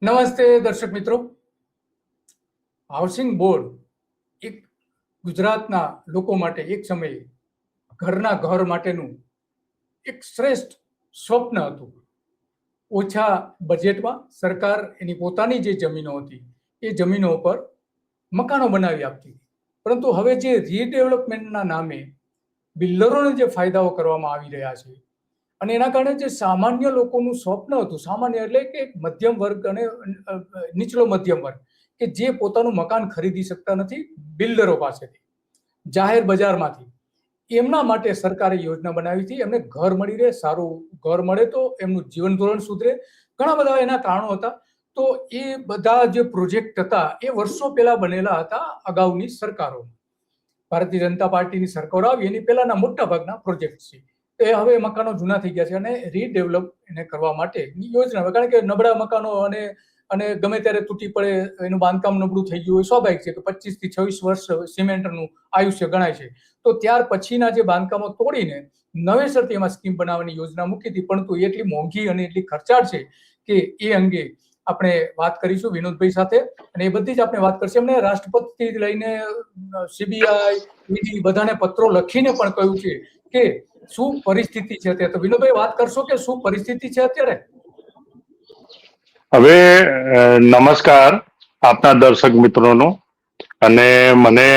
નમસ્તે દર્શક મિત્રો. હાઉસિંગ બોર્ડ એક ગુજરાતના લોકો માટે એક સમયે ઘરના ઘર માટેનું એક શ્રેષ્ઠ સ્વપ્ન હતું. ઓછા બજેટમાં સરકાર એની પોતાની જે જમીનો હતી એ જમીનો પર મકાનો બનાવી આપતી હતી. પરંતુ હવે જે રીડેવલપમેન્ટના નામે બિલ્ડરોને જે ફાયદાઓ કરવામાં આવી રહ્યા છે અને એના કારણે જે સામાન્ય લોકોનું સ્વપ્ન હતું, સામાન્ય એટલે કે મધ્યમ વર્ગ અને નીચલો મધ્યમ વર્ગ કે જે પોતાનું મકાન ખરીદી શકતા નથી બિલ્ડરો પાસેથી, જાહેર બજારમાંથી, એમના માટે સરકારે યોજના બનાવી હતી. એમને ઘર મળી રહે, સારું ઘર મળે તો એમનું જીવન ધોરણ સુધરે. ઘણા બધા એના કારણો હતા. તો એ બધા જે પ્રોજેક્ટ હતા એ વર્ષો પહેલા બનેલા હતા અગાઉની સરકારો. ભારતીય જનતા પાર્ટીની સરકારો આવી એની પહેલાના મોટા ભાગના પ્રોજેક્ટ છે એ હવે મકાનો જૂના થઈ ગયા છે અને રીડેવલપ એને કરવા માટે યોજના, કારણ કે નબળા મકાનો અને ગમે ત્યારે તૂટી પડે, એનું બાંધકામ નબળું થઈ ગયું હોય, સ્વાભાવિક છે કે 25 થી 26 વર્ષ સિમેન્ટનું આયુષ્ય ગણાય છે. તો ત્યાર પછીના જે બાંધકામો તોડીને નવેસરથી એમાં સ્કીમ બનાવવાની યોજના મૂકી હતી, પરંતુ એટલી મોંઘી અને એટલી ખર્ચાળ છે કે એ અંગે આપણે વાત કરીશું વિનોદભાઈ સાથે અને એ બધી જ આપણે વાત કરશે. એમને રાષ્ટ્રપતિથી લઈને સીબીઆઈ, ઈડી બધાને પત્રો લખીને પણ કહ્યું છે કે શું પરિસ્થિતિ છે અત્યારે. તો વિનોદભાઈ વાત કરશો કે શું પરિસ્થિતિ છે અત્યારે? હવે નમસ્કાર આપના દર્શક મિત્રોનો, અને મને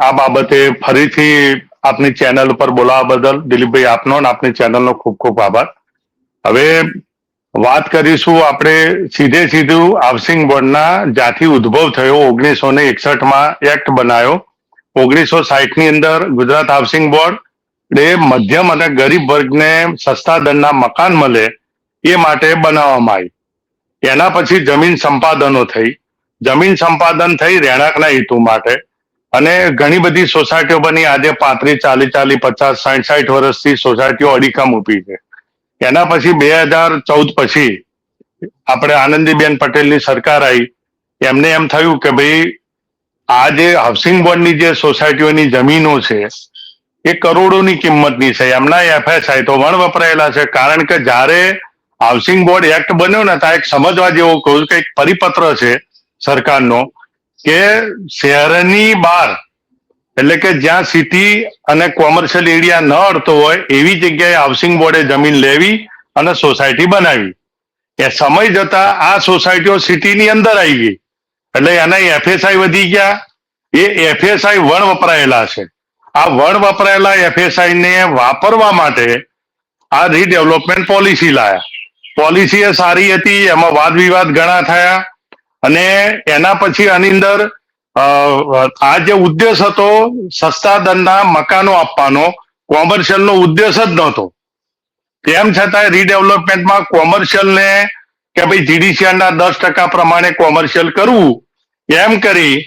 આ બાબતે ફરીથી આપની ચેનલ ઉપર બોલાવવા બદલ દિલીપભાઈ આપનો અને આપની ચેનલનો ખૂબ ખૂબ આભાર. હવે વાત કરીશું આપણે સીધું હાઉસિંગ બોર્ડના જ્યાંથી ઉદ્ભવ થયો. 1961માં એક્ટ બનાવ્યો. 1960 ની અંદર ગુજરાત હાઉસિંગ બોર્ડ એ મધ્યમ અને ગરીબ વર્ગને સસ્તા દરના મકાન મળે એ માટે બનાવવામાં આવી. એના પછી જમીન સંપાદનો થઈ. જમીન સંપાદન થઈ રહેણાંકના હેતુ માટે, અને ઘણી બધી સોસાયટીઓ બની. આજે 35, 40, 50, 60 વર્ષથી સોસાયટીઓ અડીખમ ઊભી છે. એના પછી 2014 પછી આપણે આનંદીબેન પટેલની સરકાર આવી. એમને એમ થયું કે ભાઈ આ જે હાઉસિંગ બોર્ડની જે સોસાયટીઓની જમીનો છે એ કરોડોની કિંમતની છે. એમના એફએસઆઈ તો વણ વપરાયેલા છે. કારણ કે જ્યારે હાઉસિંગ બોર્ડ એક્ટ બન્યો ને ત્યાં એક સમજવા જેવો કહું કે એક પરિપત્ર છે સરકારનો કે શહેરની બહાર, એટલે કે જ્યાં સિટી અને કોમર્શિયલ એરિયા ન અડતો હોય એવી જગ્યાએ હાઉસિંગ બોર્ડે જમીન લેવી અને સોસાયટી બનાવી. એ સમય જતા આ સોસાયટીઓ સિટીની અંદર આવી ગઈ એટલે એના એફએસઆઈ વધી ગયા. એ એફએસઆઈ વણ વપરાયેલા છે. આ વણ વપરાયેલા એફએસઆઈ ને વાપરવા માટે આ રીડેવલપમેન્ટ પોલિસી લાયા. પોલિસી એ સારી હતી, એમાં વાદ વિવાદ ઘણા થયા, અને એના પછી આની અંદર આ જે ઉદ્દેશ હતો સસ્તા દરના મકાનો આપવાનો, કોમર્શિયલનો ઉદ્દેશ જ નહોતો. તેમ છતાં રીડેવલપમેન્ટમાં કોમર્શિયલને કે ભાઈ જીડીસીઆરના 10% પ્રમાણે કોમર્શિયલ કરવું એમ કરી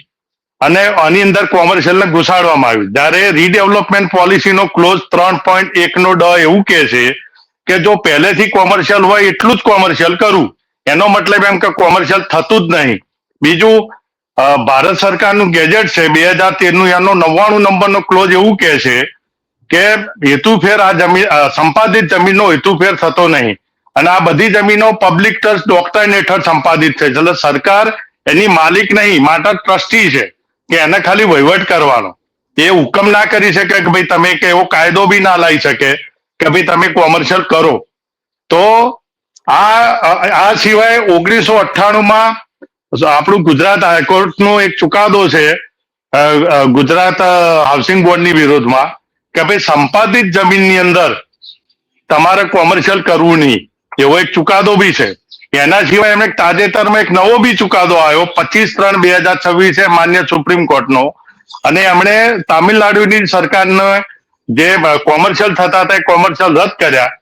અને આની અંદર કોમર્શિયલને ઘુસાડવામાં આવ્યું. જ્યારે રીડેવલપમેન્ટ પોલિસીનો ક્લોઝ 3.1 એવું કહે છે કે જો પહેલેથી કોમર્શિયલ હોય એટલું જ કોમર્શિયલ કરવું. એનો મતલબ એમ કે કોમર્શિયલ થતું જ નહીં. બીજું, ભારત સરકારનું ગેજેટ છે 2013નું, એનો 99 નંબરનો ક્લોઝ એવું કહે છે કે હેતુફેર આ જમીન સંપાદિત જમીનનો હેતુફેર થતો નહીં, અને આ બધી જમીનો પબ્લિક ટ્રસ્ટ ડોક્ટ્રાઇન હેઠળ સંપાદિત છે. એટલે સરકાર એની માલિક નહીં, માટે ટ્રસ્ટી છે કે એને ખાલી વહીવટ કરવાનો. એ હુકમ ના કરી શકે કે ભાઈ તમે, કે એવો કાયદો બી ના લાવી શકે કે ભાઈ તમે કોમર્શિયલ કરો. તો આ સિવાય 1998માં આપણું ગુજરાત હાઈકોર્ટનો એક ચુકાદો છે ગુજરાત હાઉસિંગ બોર્ડની વિરોધમાં કે ભાઈ સંપાદિત જમીનની અંદર તમારે કોમર્શિયલ કરવું નહીં, એવો એક ચુકાદો બી છે. એના સિવાય એમને તાજેતરમાં એક નવો બી ચુકાદો આવ્યો 25/3/2026 માન્ય સુપ્રીમ કોર્ટનો, અને એમણે તામિલનાડુની સરકારને જે કોમર્શિયલ થતા હતા એ કોમર્શિયલ રદ કર્યા.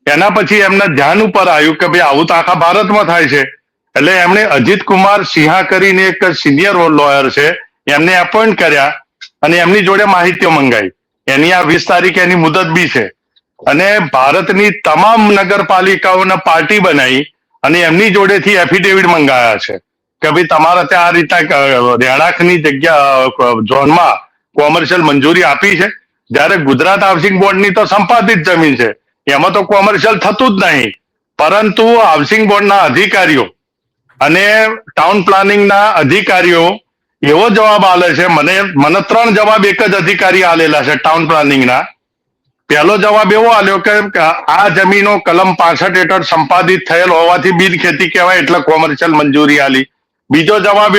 એના પછી એમના ધ્યાન ઉપર આવ્યું કે ભાઈ આવું તો આખા ભારતમાં થાય છે. એટલે એમણે અજીત કુમાર સિંહા કરીને એક સિનિયર લોયર છે, એમને એપોઇન્ટ કર્યા અને એમની જોડે માહિતીઓ મંગાવી. એની આ 20 તારીખે એની મુદત બી છે. અને ભારતની તમામ નગરપાલિકાઓને પાર્ટી બનાવી અને એમની જોડેથી એફિડેવિટ મંગાવ્યા છે કે ભાઈ તમારે ત્યાં આ રીતે રહેણાંકની જગ્યા ઝોનમાં કોમર્શિયલ મંજૂરી આપી છે. જ્યારે ગુજરાત હાઉસિંગ બોર્ડની તો સંપાદિત જમીન છે, એમાં તો કોમર્શિયલ થતું જ નહીં. પરંતુ હાઉસિંગ બોર્ડના અધિકારીઓ અને ટાઉન પ્લાનિંગના અધિકારીઓ એવો જવાબ આલે છે. મને 3 જવાબ એક જ અધિકારી આલેલા છે ટાઉન પ્લાનિંગના. પહેલો જવાબ એવો આલ્યો કે આ જમીનો કલમ 65 હેઠળ સંપાદિત થયેલ હોવાથી બિનખેતી કહેવાય એટલે કોમર્શિયલ મંજૂરી આલી. બીજો જવાબ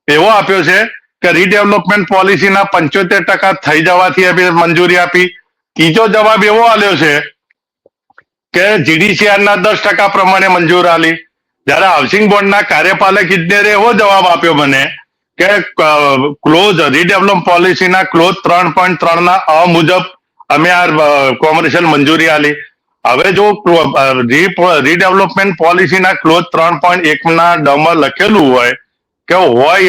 એવો આપ્યો છે કે રીડેવલપમેન્ટ પોલિસીના 75% થઈ જવાથી અમે મંજૂરી આપી. ત્રીજો જવાબ એવો આલ્યો છે કે GDCR ના 10% પ્રમાણે મંજૂર આલી. જ્યારે હાઉસિંગ બોર્ડના કાર્યપાલક ઇજનેરે એવો જવાબ આપ્યો મને કે ક્લોઝ રીડેવલપ પોલિસીના ક્લોઝ 3.3 ના અ મુજબ અમે આ કોમર્શિયલ મંજૂરી આલી. હવે જો રીડેવલપમેન્ટ પોલિસીના ક્લોઝ 3.1 ના ડ લખેલું હોય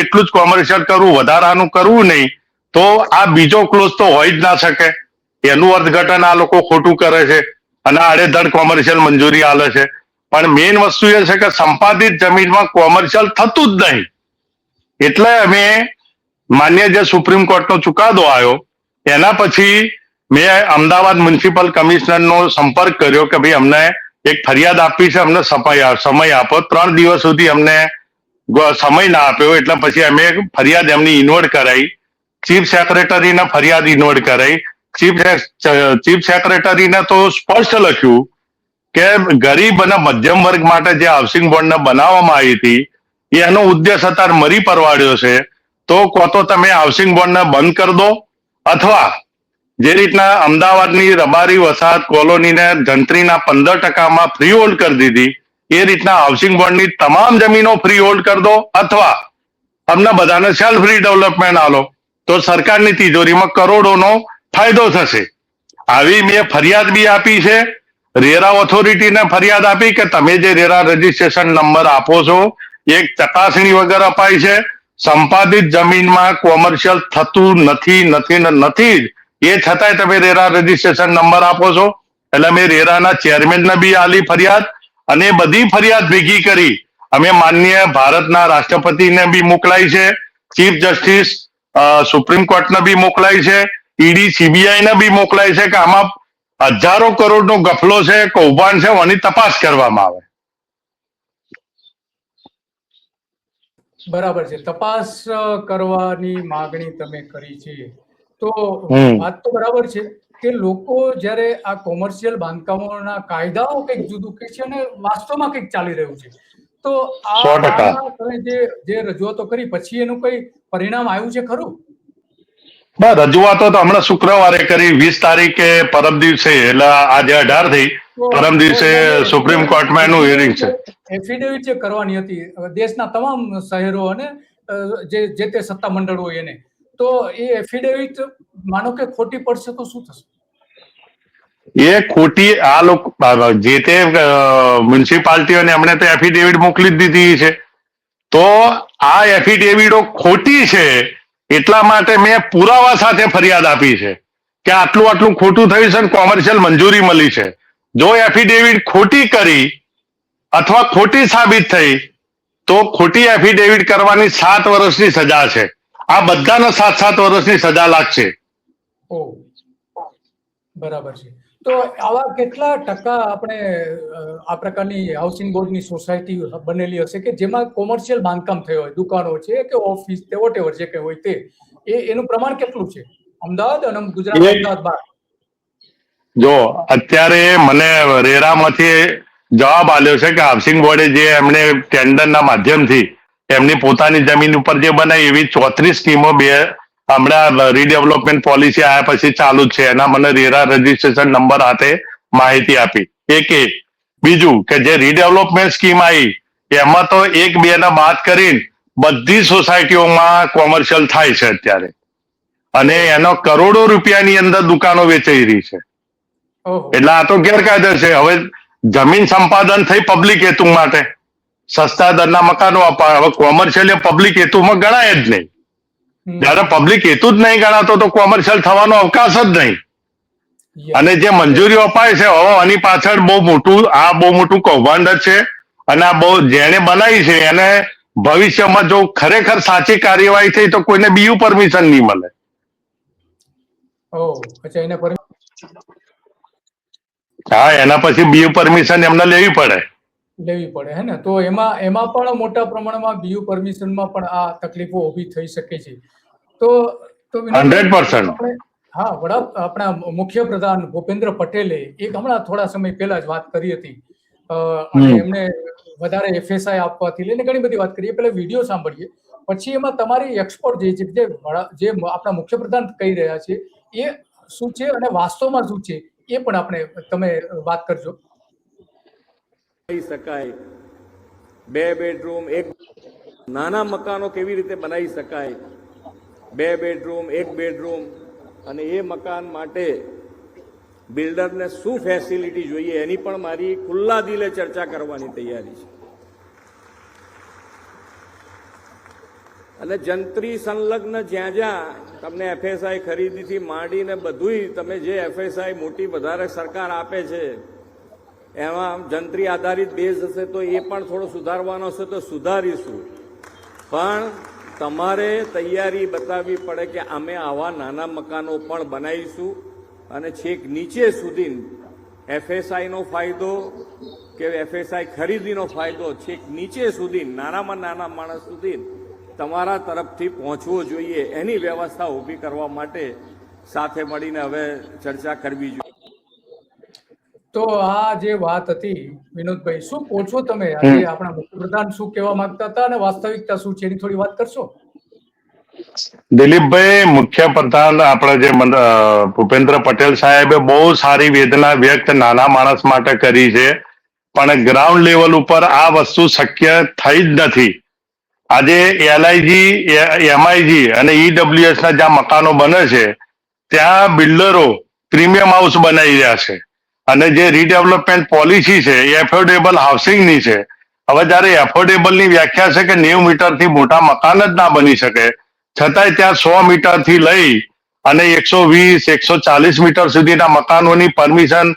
એટલું જ કોમર્શિયલ કરવું, વધારાનું કરવું નહીં, તો આ બીજો ક્લોઝ તો હોય જ ના શકે. એનું અર્થઘટન આ લોકો ખોટું કરે છે અને આડેધડ કોમર્શિયલ મંજૂરી આલે છે. પણ મેઇન વસ્તુ એ છે કે સંપાદિત જમીનમાં કોમર્શિયલ થતું જ નહીં. એટલે અમે માન્ય જે સુપ્રીમ કોર્ટનો ચુકાદો આવ્યો એના પછી મેં અમદાવાદ મ્યુનિસિપલ કમિશનરનો સંપર્ક કર્યો કે ભાઈ અમને એક ફરિયાદ આપી છે, અમને સમય આપો. 3 દિવસ સુધી અમને સમય ના આપ્યો. એટલે પછી અમે ફરિયાદ એમની ઇન્વર્ટ કરાઈ. ચીફ સેક્રેટરીને ફરિયાદ ઇન્વર્ટ કરાઈ. ચીફ સેક્રેટરીને તો સ્પષ્ટ લખ્યું કે ગરીબ અને મધ્યમ વર્ગ માટે જે હાઉસિંગ બોર્ડને બનાવવામાં આવી હતી એનો ઉદ્દેશ અત્યારે મરી પરવાડ્યો છે. તો કો તો તમે હાઉસિંગ બોર્ડને બંધ કરી દો, અથવા જે રીતના અમદાવાદની રબારી વસાહત કોલોનીને જંત્રીના 15%માં ફ્રી હોલ્ડ કરી દીધી એ રીતના હાઉસિંગ બોર્ડની તમામ જમીનો ફ્રી હોલ્ડ કરી દો, અથવા અમને બધાને સેલ્ફ રીડેવલપમેન્ટ આલો, તો સરકારની તિજોરીમાં કરોડોનો ફાયદો થશે. આવી મેં ફરિયાદ બી આપી છે. રેરા ઓથોરિટીને ફરિયાદ આપી કે તમે જે રેરા રજીસ્ટ્રેશન નંબર આપો છો એક ચકાસણી વગર અપાય છે. સંપાદિત જમીનમાં કોમર્શિયલ થતું નથી એ છતાંય તમે રેરા રજીસ્ટ્રેશન નંબર આપો છો. એટલે મેં રેરાના ચેરમેનને બી આલી ફરિયાદ, અને બધી ફરિયાદ ભેગી કરી અમે માનનીય ભારતના રાષ્ટ્રપતિને બી મોકલાઈ છે, ચીફ જસ્ટિસ સુપ્રીમ કોર્ટને બી મોકલાઈ છે, ઈડી CBI ને બી મોકલાય છે કે આમાં હજારો કરોડનો ગફલો છે, કૌભાંડ છે, આની તપાસ કરવામાં આવે. બરાબર છે. તપાસ કરવાની માગણી તમે કરી છે, તો વાત તો બરાબર છે કે લોકો જ્યારે આ કોમર્શિયલ બાંધકામોના કાયદાઓ કંઈક જુદું કહે છે અને વાસ્તવમાં કંઈક ચાલી રહ્યું છે, તો આ તમે જે રજૂઆતો કરી પછી એનું કઈ પરિણામ આવ્યું છે ખરું? રજૂઆતો તો હમણાં શુક્રવારે કરી, 20 તારીખે પરમ દિવસે, એટલે આજે 18 થઈ, પરમ દિવસે સુપ્રીમ કોર્ટમાં એનું હિયરિંગ છે. એફિડેવિટ જે કરવાની હતી દેશના તમામ શહેરો અને જે તે સત્તા મંડળો એને, તો એ એફિડેવિટ માનો કે ખોટી પડશે તો શું થશે? એ ખોટી આ લોકો જે તે મ્યુનિસિપાલિટીઓને એમણે તો એફિડેવિટ મોકલી જ દીધી છે. તો આ એફિડેવિટો ખોટી છે એટલા માટે મેં પુરાવા સાથે ફરિયાદ આપી છે કે આટલું ખોટું થયું છે, કોમર્શિયલ મંજૂરી મળી છે. જો એફિડેવિટ ખોટી કરી અથવા ખોટી સાબિત થઈ તો ખોટી એફિડેવિટ કરવાની 7 વર્ષની સજા છે. આ બધાને 7 વર્ષની સજા લાગશે. બરાબર છે. તો આવા કેટલા ટકા આપણે આ પ્રકારની હાઉસિંગ બોર્ડની સોસાયટી બનેલી હશે કે જેમાં કોમર્શિયલ બાંધકામ થયો હોય, દુકાનો છે કે ઓફિસ તે વોટેવર જે કંઈ હોય તે, એનું પ્રમાણ કેટલું છે અમદાવાદ અને ગુજરાત, અમદાવાદ બહાર? જો અત્યારે મને રેરામાંથી જવાબ આલ્યો છે કે હાઉસિંગ બોર્ડે જે એમણે ટેન્ડરના માધ્યમથી એમની પોતાની જમીન ઉપર જે બનાવી એવી 34 સ્કીમો હમણાં રીડેવલપમેન્ટ પોલિસી આવ્યા પછી ચાલુ જ છે. એના મને રેરા રજીસ્ટ્રેશન નંબર હાથે માહિતી આપી. એક બીજું કે જે રીડેવલપમેન્ટ સ્કીમ આવી એમાં તો 1-2 ને બાદ કરીને બધી સોસાયટીઓમાં કોમર્શિયલ થાય છે અત્યારે, અને એનો કરોડો રૂપિયાની અંદર દુકાનો વેચાઈ રહી છે. એટલે આ તો ગેરકાયદે છે. હવે જમીન સંપાદન થઈ પબ્લિક હેતુ માટે, સસ્તા દરના મકાનો અપાય. હવે કોમર્શિયલ પબ્લિક હેતુમાં ગણાય જ નહીં. જયારે પબ્લિક હેતુ જ નહીં ગણાતો તો કોમર્શિયલ થવાનો અવકાશ જ નહીં. અને જે મંજૂરીઓ અપાય છે હવે આની પાછળ બહુ મોટું કૌભાંડ જ છે. અને આ જેને બનાવી છે એને ભવિષ્યમાં જો ખરેખર સાચી કાર્યવાહી થઈ તો કોઈને બીયું પરમિશન નહીં મળે. હા, એના પછી બીયું પરમિશન એમને લેવી પડે. લેવી પડે હે ને? તો એમાં પણ મોટા પ્રમાણમાં બીયુ પરમિશનમાં પણ આ તકલીફો ઊભી થઈ શકે છે. તો વિનોદભાઈ, 100%. આપણે આપણા મુખ્યપ્રધાન ભૂપેન્દ્ર પટેલે એક હમણાં થોડા સમય પહેલા જ વાત કરી હતી, અને એમને વધારે FSI આપવાથી લઈને ઘણી બધી વાત કરી. પેલા વિડીયો સાંભળીએ, પછી એમાં તમારી એક્સપર્ટ જે આપણા મુખ્યપ્રધાન કહી રહ્યા છે એ શું છે અને વાસ્તવમાં શું છે એ પણ તમે વાત કરજો. શકાય 2 બેડરૂમ, એક નાના મકાનો કેવી રીતે બનાવી શકાય, 2 બેડરૂમ, 1 બેડરૂમ, અને એ મકાન માટે બિલ્ડરને શું ફેસિલિટી જોઈએ એની પણ મારી ખુલ્લા દિલે ચર્ચા કરવાની તૈયારી છે. અને જંત્રી સંલગ્ન જ્યાં જ્યાં તમને FSI ખરીદીથી માંડીને બધુંય તમે જે FSI મોટી વધારે સરકાર આપે છે એમાં જંત્રી આધારિત બેઝ હશે તો એ પણ થોડો સુધારવાનો હશે તો સુધારીશું. પણ તમારે તૈયારી બતાવવી પડે કે અમે આવા નાના મકાનો પણ બનાવીશું અને છેક નીચે સુધી FSI નો ફાયદો કે FSI ખરીદીનો ફાયદો છેક નીચે સુધી નાનામાં નાના માણસ સુધી તમારા તરફથી પહોંચવો જોઈએ. એની વ્યવસ્થા ઊભી કરવા માટે સાથે મળીને હવે ચર્ચા કરવી જોઈએ. તો આ જે વાત હતી વિનોદભાઈ, શું કહો છો તમે? આજે આપણા મુખ્યપ્રધાન શું કહેવા માંગતા હતા અને વાસ્તવિકતા શું છે એની થોડી વાત કરશો? દિલીપભાઈ, મુખ્યપ્રધાન આપણા જે ભૂપેન્દ્ર પટેલ સાહેબે બહુ સારી વેદના વ્યક્ત નાના માણસ માટે કરી છે, પણ ગ્રાઉન્ડ લેવલ ઉપર આ વસ્તુ શક્ય થઈ જ નથી. આજે LIG, MIG અને EWS ના જ્યાં મકાનો બને છે ત્યાં બિલ્ડરો પ્રીમિયમ હાઉસ બનાવી રહ્યા છે, અને જે રીડેવલપમેન્ટ પોલિસી છે એ એફોર્ડેબલ હાઉસિંગની છે. હવે જયારે એફોર્ડેબલની વ્યાખ્યા છે કે 90 મીટરથી મોટા મકાન જ ના બની શકે, છતાંય ત્યાં 100 મીટરથી લઈ અને 120, 140 મીટર સુધીના મકાનોની પરમિશન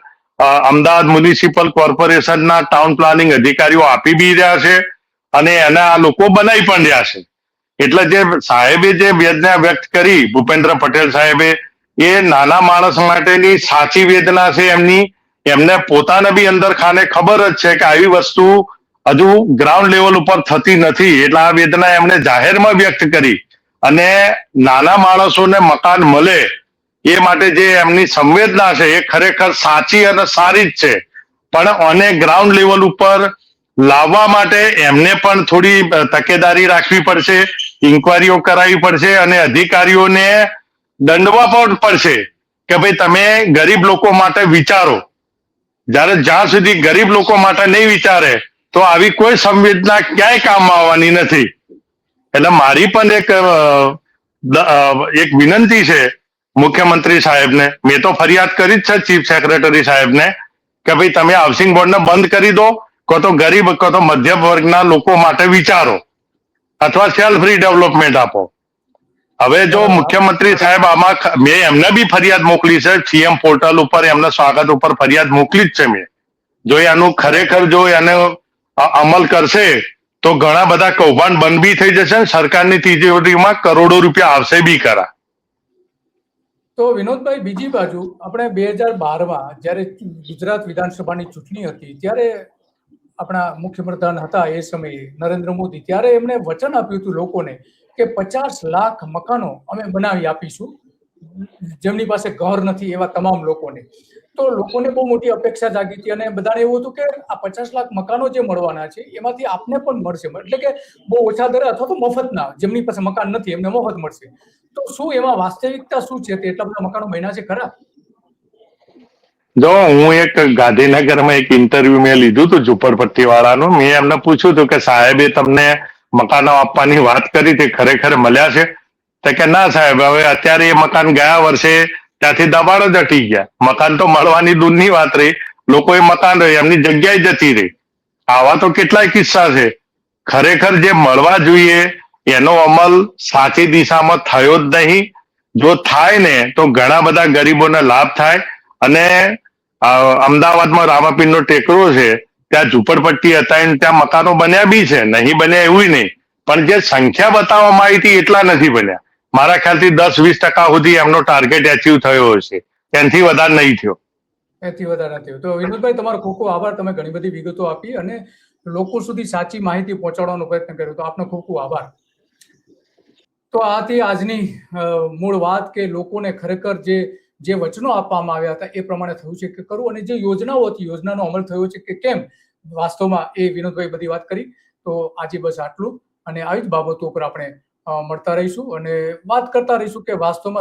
અમદાવાદ મ્યુનિસિપલ કોર્પોરેશનના ટાઉન પ્લાનિંગ અધિકારીઓ આપી બી રહ્યા છે, અને એના આ લોકો બનાવી પણ રહ્યા છે. એટલે જે સાહેબે જે વેદના વ્યક્ત કરી, ભૂપેન્દ્ર પટેલ સાહેબે, એ નાના માણસ માટેની સાચી વેદના છે એમની. એમને પોતાને બી અંદર ખાને ખબર જ છે કે આવી વસ્તુ હજુ ગ્રાઉન્ડ લેવલ ઉપર થતી નથી, એટલે આ વેદના એમણે જાહેરમાં વ્યક્ત કરી. અને નાના માણસોને મકાન મળે એ માટે જે એમની સંવેદના છે એ ખરેખર સાચી અને સારી જ છે, પણ આને ગ્રાઉન્ડ લેવલ ઉપર લાવવા માટે એમને પણ થોડી તકેદારી રાખવી પડશે, ઇન્કવાયરીઓ કરાવવી પડશે, અને અધિકારીઓને દંડવા પણ પડશે કે ભાઈ તમે ગરીબ લોકો માટે વિચારો. જ્યાં સુધી ગરીબ લોકો માટે નહીં વિચારે તો આવી કોઈ સંવેદના ક્યાંય કામમાં આવવાની નથી. એટલે મારી પણ એક વિનંતી છે મુખ્યમંત્રી સાહેબને. મેં તો ફરિયાદ કરી જ છે ચીફ સેક્રેટરી સાહેબને કે ભાઈ તમે હાઉસિંગ બોર્ડને બંધ કરી દો, કો તો ગરીબ કો તો મધ્યમ વર્ગના લોકો માટે વિચારો, અથવા સેલ્ફ રીડેવલપમેન્ટ આપો. હવે જો મુખ્યમંત્રી સાહેબ આમાં, મેં એમને બી ફરિયાદ મોકલી છે CM પોર્ટલ ઉપર, એમના સ્વાગત ઉપર ફરિયાદ મોકલી જ છે મેં. જો એનું ખરેખર જો એને અમલ કરશે તો ઘણા બધા કૌભાંડ બંધ બી થઈ જશે, સરકારની તિજોરીમાં કરોડો રૂપિયા આવશે બી ખરા. તો વિનોદભાઈ, બીજી બાજુ આપણે 2012માં જ્યારે ગુજરાત વિધાનસભાની ચૂંટણી હતી ત્યારે આપણા મુખ્યપ્રધાન હતા એ સમયે નરેન્દ્ર મોદી, ત્યારે એમણે વચન આપ્યું હતું લોકોને કે 50 લાખ મકાનો અમે બનાવી આપીશું જેમની પાસે ઘર નથી એવા તમામ લોકોને. તો લોકોને બહુ મોટી અપેક્ષા જાગી હતી અને બધાને એવું હતું કે આ 50 લાખ મકાનો જે મળવાના છે એમાંથી આપને પણ મળશે, એટલે કે બહુ ઓછા દરે અથવા તો મફતના, જેમની પાસે મકાન નથી એમને મફત મળશે. તો શું એમાં વાસ્તવિકતા શું છે? એટલા બધા મકાનો બન્યા છે ખરા? જો હું એક ગાંધીનગરમાં એક ઇન્ટરવ્યુ મેં લીધું હતું ઝુંપડપટ્ટી વાળાનું. મેં એમને પૂછ્યું હતું કે સાહેબે તમને મકાનો આપવાની વાત કરી તે ખરેખર મળ્યા છે? તો કે ના સાહેબ, હવે અત્યારે એ મકાન ગયા વર્ષે ત્યાંથી દબાણો જ હટી ગયા. મકાન તો મળવાની દૂરની વાત રહી, લોકોએ મકાન રહી એમની જગ્યાએ જતી રહી. આવા તો કેટલાય કિસ્સા છે. ખરેખર જે મળવા જોઈએ એનો અમલ સાચી દિશામાં થયો જ નહીં. જો થાય ને તો ઘણા બધા ગરીબોને લાભ થાય. અને અમદાવાદમાં રામાપીરનો ટેકરો છે, ત્યાં ઝુંપડપટ્ટી હતા, ત્યાં મકાનો બન્યા બી છે, નહીં બન્યા એવું નહીં, પણ જે સંખ્યા બતાવવામાં આવી હતી એટલા નથી બન્યા. મારા ખ્યાલથી 10-20% સુધી એમનો ટાર્ગેટ એચીવ થયો હશે, એનાથી વધારે નહીં થયો. એથી વધારે નથી. તો વિનોદભાઈ, તમારો ખૂબ ખૂબ આભાર, તમે ઘણી બધી વિગતો આપી. અને લોકો સુધી સાચી માહિતી પહોંચાડવાનો પ્રયત્ન કર્યો. તો આપનો ખૂબ ખૂબ આભાર. તો આ હતી આજની મૂળ વાત કે લોકોને ખરેખર જે વચનો આપવામાં આવ્યા હતા એ પ્રમાણે થયું છે કે કરવું, અને જે યોજનાઓ હતી યોજનાનો અમલ થયો છે કે કેમ વાસ્તવમાં, એ વિનોદભાઈ બધી વાત કરી. તો આજે બસ આટલું, અને આવી જ બાબતો ઉપર આપણે મળતા રહીશું અને વાત કરતા રહીશું કે વાસ્તવમાં